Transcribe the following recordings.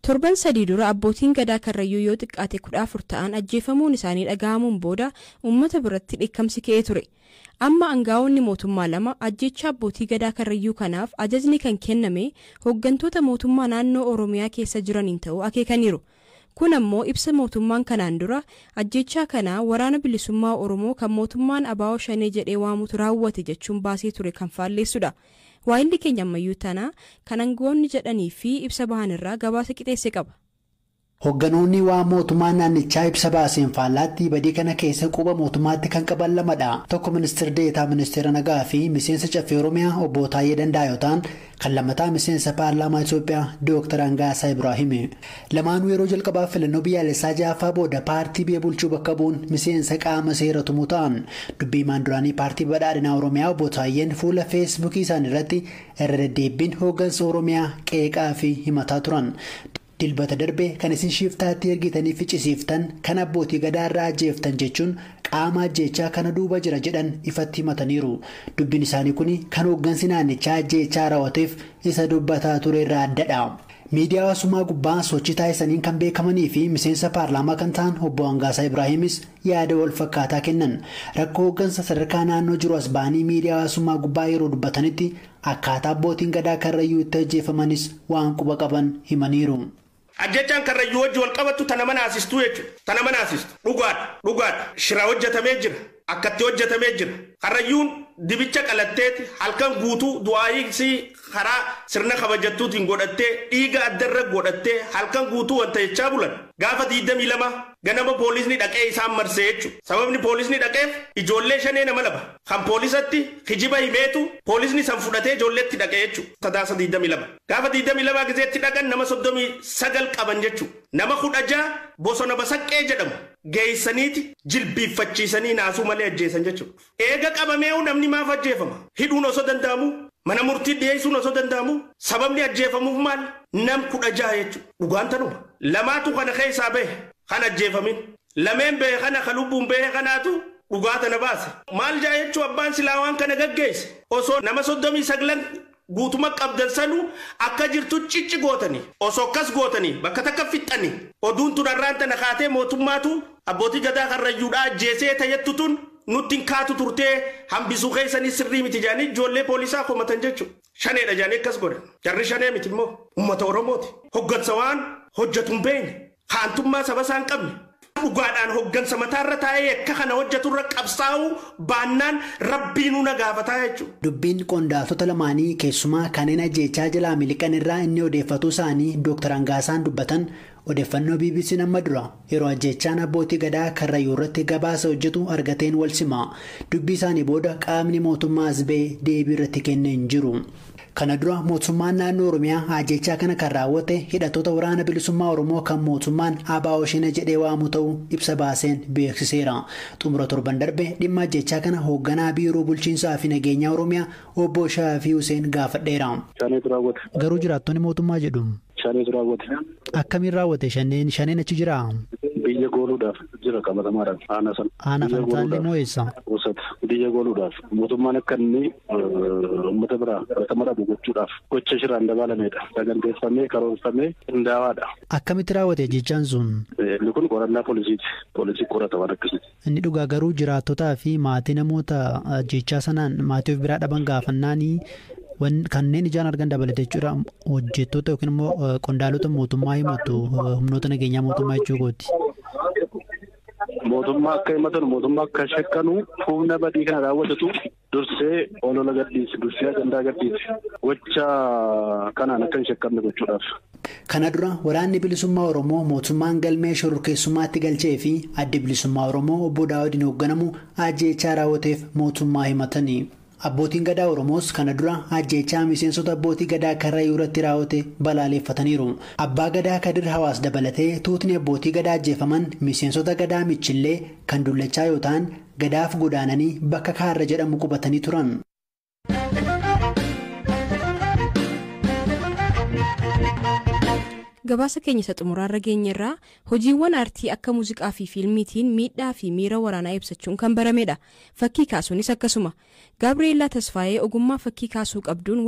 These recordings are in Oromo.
Torban sadii dura abbootiin gadaa Karrayyuu yoo xiqqaate 14 ta'an ajjeefamuun isaanii dhaga'amuun booda uummata biratti dheekkamsi ka'ee ture. Amma aangaa'onni mootummaa lama ajjecha abbootii gadaa Karrayyuu kanaaf ajajni kan kenname hooggantoota mootummaa naannoo Oromiyaa keessa jiraniin ta'uu akeekaniiru. Kun ammoo ibsa mootummaan kanaan dura ajjecha kana waraana bilisummaa Oromoo kan mootummaan ABO Shanee jedhee waamutu raawwate jechuun baasee ture kan faalleessudha. Waa'illi keenya ammayyuu tana kan aangaa'onni jedhanii fi ibsa bahan irraa gabaasa qixeesse qaba. Hoogganoonni waa mootummaa naannichaa ibsa baaseen faallaatti badii kana keessa quba mootummaatti kan qaban lamadha. Tokko ministeera deetaa ministeera nagaa fi miseensa caffee Oromiyaa obbo Taayyee Danda'a yoo ta'an kan lammataa miseensa paarlaamaa Itoophiyaa Dr. Angaasaa Ibraahim. Lamaanuu yeroo jalqabaaf filannoo biyyaalessaa ja'affaa booda paartii biyya bulchuu bakka bu'uun miseensa qaama seera tumuu ta'an. Dubbii maanduraanii paartii badhaadhinaa Oromiyaa obbo Taayyeen fuula feesbuukii isaanii irratti irra deddeebiin hooggansa Oromiyaa qeeqaa fi himataa turan. Dilbata darbe kan isin shiftaatti ergitanii ficcisiiftan kan abbootii gadaa irraa ajjeeftan jechuun qaama ajjechaa kana duuba jira jedhan ifatti himataniiru. Dubbiin isaanii kun kan hooggansi naannichaa ajjechaa raawwateef isa dubbataa ture irraa addadha. Miidiyaa hawaasummaa gubbaa sochii taasisaniin kan beekamanii fi miseensa paarlaamaa kan ta'an obbo Angaasaa Ibraahimis yaada wal fakkaataa kennan. Rakkoo hooggansa sadarkaa naannoo jiru as ba'anii miidiyaa hawaasummaa gubbaa yeroo dubbatanitti akkaataa abbootiin gadaa Karrayyuu itti ajjeefamanis waan quba qaban himaniiru. Ajjechaan Karrayyuu wajji wal qabattu tana mana asistu jechuudha. Tana mana asistu. Dhugaadha. Shira hojjetamee jira. Akkatti hojjetamee jira. Karrayyuun dibicha qalatteeti halkan guutuu du'aayiksii karaa sirna kabajattuutiin godhattee dhiiga addarra godhattee halkan guutuu wanta jechaa bulan. Gaafa 22 ganama poolisni dhaqee isaan marsee jechuudha. Sababni poolisni dhaqeef ijoollee shanee nama laba. Kan poolisatti kijiba himeetu poolisni san fudhatee ijoolleetti dhaqee jechuudha. Sadaasa 22. Gaafa 22 gizeetti dhaqan nama 39 qaban jechuudha. Nama 16 bosona basaqqee jedhamu. Geessaniiti jilbiiffachiisanii naasuu malee ajjeesan jechuudha. Eega qabamee namni maaf ajjeefama? Hidhuun osoo danda'amu, mana murtii dhiyeessuun osoo danda'amu, sababni ajjeefamuuf maal? Nam 16 jechuudha. Dhugaan tanuma. Lamaatu kana keessaa bahe kan ajjeefamin. Lameen bahe kana kan lubbuun bahe kanaatu dhugaa tana baase. Maal jaa jechuu abbaan silaa waan kana gaggeesse? Osoo nama 39 guutuma qabdan sanuu akka jirtu cicci gootanii osoo akkas gootanii bakka takka fixxanii oduun tunarraan tana kaatee mootummaatu abbootii gadaa Karrayyuudhaa ajjeesee tayyattu tun nutti kaatu turtee hambisuu keessanii sirrii miti jaanii ijoollee poolisaa komatan jechuudha. Shaneedha jaanii akkas godhan. Jarri shanee miti immoo uummata Oromooti. Hoggansa waan hojjetu hin beekne haantummaa saba isaan qabne. Dhugaadhaan hooggansa mataarra taa'ee akka kana hojjeturra qabsaa'u baannaan rabbiinuu na gaafataa jechuudha. Dubbiin qondaaltota lamaanii keessumaa kanneen ajjechaa jalaa miliqan irraa inni odeeffatu isaanii Dr. Angaasaan dubbatan odeeffannoo BBC nama dura yeroo ajjechaan abbootii gadaa Karrayyuu irratti gabaasa hojjetu argateen wal sima. Dubbii isaanii booda qaamni mootummaa asbee deebii irratti kennee hin jiru. Kana dura mootummaan naannoo Oromiyaa ajjechaa kana kan raawwate hidhattoota waraana bilisummaa Oromoo kan mootummaan ABO Shanee jedhee waamu ta'uu ibsa baaseen beeksiseera. Xumura torban darbe dhimma ajjechaa kana hoogganaa biiroo bulchiinsaa fi nageenyaa Oromiyaa obbo Shaafii Huseen gaafadheera. Garuu jiraattonni mootummaa jedhu. Shaneetu raawwate. Akkamiin raawwate shaneen achi jira? Biyya gooluudhaaf jira qabatamaadhaan aana sana. Aana fantaallee moo eessa? Biyya gooluudhaaf mootummaan akka inni uummata biraa qabatamaadhaan gochuudhaaf gocha shiraan dabalamedha. Saganteeffamee karoorfamee qindaawaadha. Akkamitti raawwate jechaan sun? Inni kun qorannaa poolisiiti. Poolisii qorata waan akkasiiti. Inni dhugaa garuu jiraattotaa fi maatii namoota jechaa sanaan maatii of biraa dhaban gaafannaanii kanneen ijaan argan dabalate jechuudha hojjettoota yookiin immoo qondaalota mootummaa himatu humnoota nageenyaa mootummaa jechuu gooti. Mootummaa akka himatan mootummaa akka shakkanu humna badii kana raawwatatu dursee olola gadhiisi dursee ajandaa gadhiisi gocha kanaan akka hin shakkamne gochuudhaaf. Kana dura waraanni bilisummaa Oromoo mootummaan galmee shororkeessummaatti galchee fi adda bilisummaa Oromoo obbo Daawudiin hoogganamu ajjechaa raawwateef mootummaa himatanii. Abbootiin gadaa Oromoos kana dura ajjechaa miseensota abbootii gadaa Karrayyuu irratti raawwate balaaleffataniiru. Abbaa gadaa Kadir Hawaas dabalatee tuutni abbootii gadaa ajjeefaman miseensota gadaa Michillee kan dullachaa yoo ta'an gadaaf godaananii bakka Kaarra jedhamu qubatanii turan. Gabaasa keenya isa xumuraarra geenyerraa hojiiwwan aartii akka muuziqaa fi fiilmiitiin miidhaa fi miira waraanaa ibsachuun kan baramedha. Fakkii kaasuunis akkasuma. Gaabreelaa Tasfaayee ogummaa fakkii kaasuu qabduun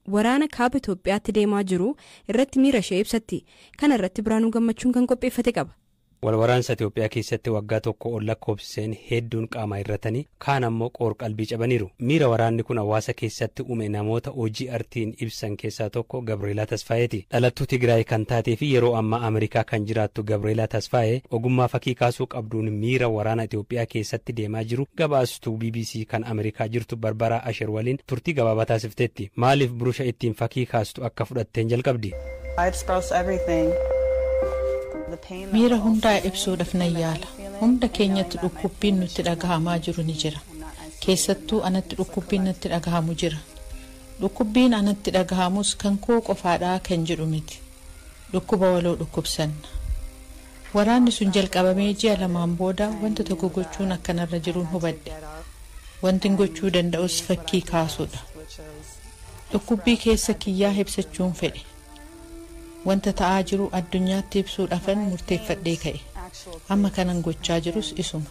waraana kaaba Itoophiyaatti deemaa jiru irratti miira ishee ibsatti. Kana irratti Biraanuu Gammachuun kan qopheeffate qaba. Walwaraansa Itoophiyaa keessatti waggaa tokko ol lakkoofsiseen hedduun qaama irratanii kaan ammoo qoor qalbii cabaniiru. Miira waraanni kun hawaasa keessatti uume namoota hojii artiin ibsan keessaa tokko Gaabreelaa Tasfaayeeti. Dhalattuu Tigraay kan taatee fi yeroo ammaa Ameerikaa kan jiraattu Gaabreelaa Tasfaayee ogummaa fakkii kaasuu qabduun miira waraana Itoophiyaa keessatti deemaa jiru gabaastuu BBC kan Ameerikaa jirtu Barbaraa Asher waliin turtii gabaabaa taasifteetti. Maaliif burusha ittiin fakkii kaastu akka fudhatteen jalqabdi? Miira hundaa ibsuudhaaf nan yaala. Hunda keenyatti dhukkubbiin nutti dhagahamaa jiru ni jira. Keessattuu anatti dhukkubbiin natti dhagahamu jira. Dhukkubbiin anatti dhagahamus kan koo qofaadhaa kan jedhu miti. Dhukkuba waloo dhukkubsanna. Waraanni sun jalqabamee ji'a lamaan booda wanta tokko gochuun akkanarra jiruun hubadhe. Wanti gochuu danda'us fakkii kaasuudha. Dhukkubbii keessa kiyyaa ibsachuun fedhe. Wanta ta'aa jiru addunyaatti ibsuudhaafan murteeffadhee ka'e. Amma kanan gochaa jirus isuma.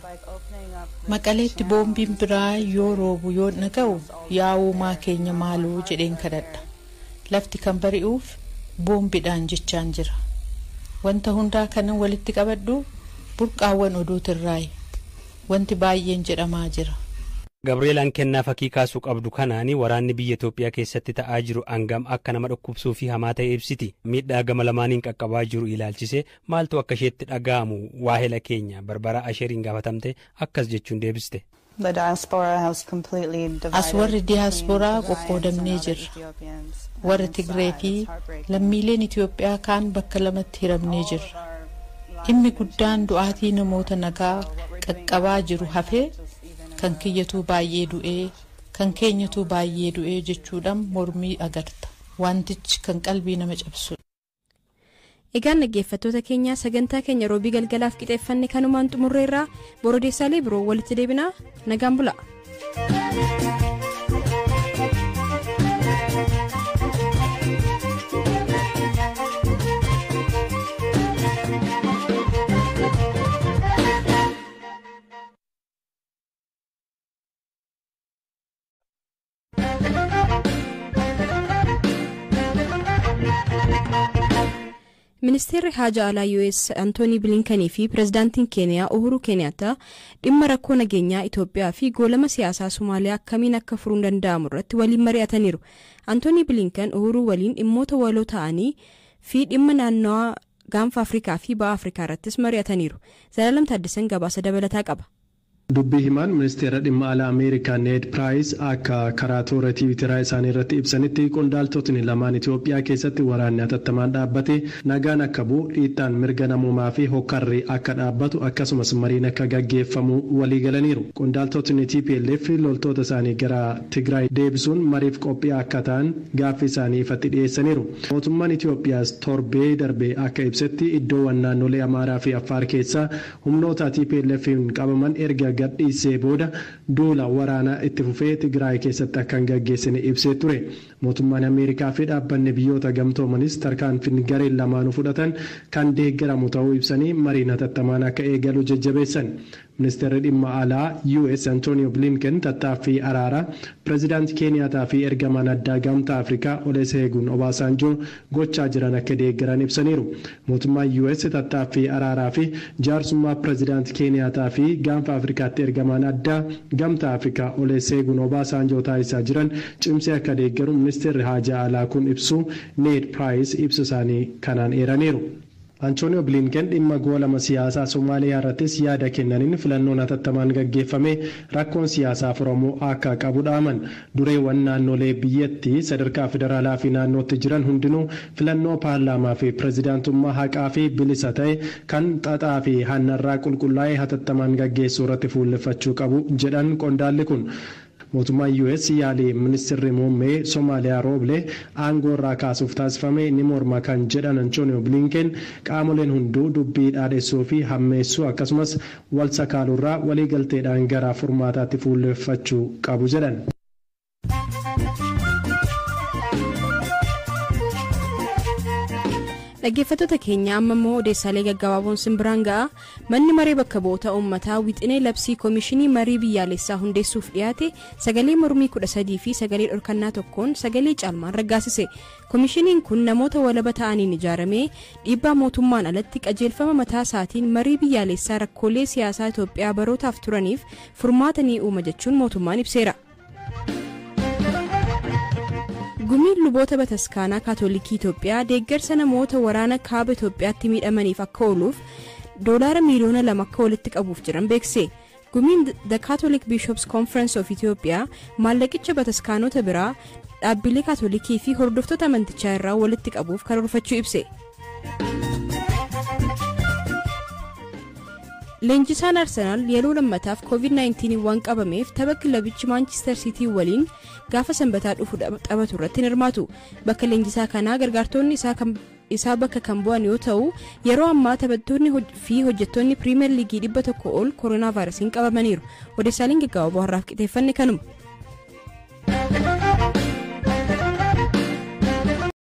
Maqaleetti boombiin biraa yoo roobu yoo naga'u yaa uumaa keenya maaloo jedheen kadhadha. Lafti kan bari'uuf boombiidhaan jechaan jira. Wanta hundaa kanan walitti qabadhu burqaawwan oduutirraayi. Wanti baay'een jedhamaa jira. Gaabreelaan kennaa fakkii kaasuu qabdu kanaani waraanni biyya Itoophiyaa keessatti ta'aa jiru hangam akka nama dhukkubsuu fi hamaa ta'e ibsiti. Miidhaa gama lamaaniin qaqqabaa jiru ilaalchise maaltu akka isheetti dhaga'amu waahela keenya Barbaraa Asheriin gaafatamte akkas jechuun deebiste. As warri diyaasporaa qoqqoodamnee jirra. Warri Tigree fi lammiileen Itoophiyaa kaan bakka lamatti hiramnee jirra. Dhimmi guddaan du'aatii namoota nagaa qaqqabaa jiru hafee kan kiyyatu baay'ee du'ee kan keenyatu baay'ee du'ee jechuudhaan mormii agarta. Wantichi kan qalbii nama cabsudha. Egaan dhaggeeffattoota keenyaa sagantaa keenya roobii galgalaaf qixeeffanne kanumaan xumurreerraa borodeessaalee biroo walitti deebinaa nagaan bulaa. Ministeerri Haajaa Alaa US Antoonii Bilinkanii fi Pireezidaantiin Keeniyaa Uhuru Kenyaattaa dhimma rakkoo nageenyaa Itoophiyaa fi goolama siyaasaa Somaaliyaa akkamiin akka furuun danda'amu irratti waliin mari'ataniiru. Antoonii Bilinkan Uhuru waliin dhimmoota waloo ta'anii fi dhimma naannawaa gaanfa Afrikaa fi ba'a Afrikaa irrattis mari'ataniiru. Zalaalam Taaddasan gabaasa dabalataa qaba. Dubbii himaan ministeera dhimma alaa Ameerikaa Ned Price akka karaa toora tiwiiteraa isaanii irratti ibsanitti qondaaltotni lamaan Itoophiyaa keessatti waraanni hatattamaan dhaabbate nagaan akka bu'u dhiittaan mirga namoomaa fi hokkarri akka dhaabbatu akkasumas mariin akka gaggeeffamu walii galaniiru. Qondaaltotni TPLF loltoota isaanii gara Tigraay deebisuun mariif qophii akka ta'an gaaffii isaanii ifatti dhiyeessaniiru. Mootummaan Itoophiyaas torbee darbee akka ibsetti iddoowwan naannolee Amaaraa fi Affaar keessaa humnoota TPLF'n qabaman erga gadhiisee booda duula waraanaa itti fufee Tigraay keessatti akka gaggeessine ibsee ture. Mootummaan Ameerikaa fi dhaabbanni biyyoota gamtoomanis tarkaanfii gareen lamaanuu fudhatan kan deeggaramu ta'uu ibsanii mariin hatattamaan akka eegalu jajjabeessan. Ministeerri dhimma alaa US Antonio Blinken tattaaffii araaraa Pireezidaantii Keeniyaataa fi ergamaan addaa gamtaa Afrikaa Olusegun Obasanjoo gochaa jiran akka deeggaran ibsaniiru. Mootummaan US tattaaffii araaraa fi jaarsummaa Pireezidaantii Keeniyaataa fi gaanfa Afrikaatti ergamaan addaa gamtaa Afrikaa Olusegun Obasanjoo taasisaa jiran cimsee akka deeggaru ministeerri haajaa alaa kun ibsu Ned Price ibsa isaanii kanaan eeraniiru. Antonio Blinken dhimma goolama siyaasaa Somaaliyaa irrattis yaada kennaniin filannoon hatattamaan gaggeeffame rakkoon siyaasaa furamuu akka qabu dhaaman. Dureewwan naannolee biyyattii sadarkaa federaalaa fi naannootti jiran hundinuu filannoo paarlaamaa fi pireezidaantummaa haqaa fi bilisa ta'e kan xaxaa fi hannarraa qulqullaa'ee hatattamaan gaggeessuu irratti fuulleffachuu qabu jedhan qondaalli kun. Mootummaan US yaalii ministeerri muummee Somaaliyaa Rooble aangoo irraa kaasuuf taasifame ni morma kan jedhan Antonio Blinken qaamoleen hunduu dubbii dhaadhessuu fi hammeessuu akkasumas wal sakaaluurraa waliigalteedhaan gara furmaataatti fuulleffachuu qabu jedhan. Dhaggeeffattoota keenya amma immoo odeessaalee gaggabaaboon simbiraan ga'a. Manni maree bakka bu'oota uummataa wixinee labsii koomishinii marii biyyaalessaa hundeessuuf dhiyaate sagalee mormii 13 fi sagalee dhorkannaa tokkoon sagalee caalmaan raggaasise. Koomishiniin kun namoota walaba ta'aniin ijaaramee dhiibbaa mootummaan alatti qajeelfama mataa isaatiin marii biyyaalessaa rakkoolee siyaasaa Itoophiyaa barootaaf turaniif furmaata ni uuma jechuun mootummaan ibseera. Gumiin luboota bataskaanaa kaatolikii Itoophiyaa deeggarsa namoota waraana kaaba Itoophiyaatti miidhamaniif akka ooluuf $2 miliyoona 2 akka walitti qabuuf jiran beekse. Gumiin The Catholic Bishops Conference of Ethiopia maallaqicha bataskaanota biraa dhaabbilee kaatolikii fi hordoftoota amantichaa irraa walitti qabuuf karoorfachuu ibse. Leenjisaan Arsenaal yeroo lammataaf COVID-19 waan qabameef tapha kilabichi Manchester City waliin gaafa sanbataa dhufu taphatu irratti hirmaatu. Bakka leenjisaa kanaa gargaartonni isaa bakka kan bu'an yoo ta'u yeroo ammaa taphattoonni fi hojjettoonni Premier League 100 ol koronaa vaayirasiin qabamaniiru. Odeessaaleen gaggabaaboo har'aaf qixeeffanne kanuma.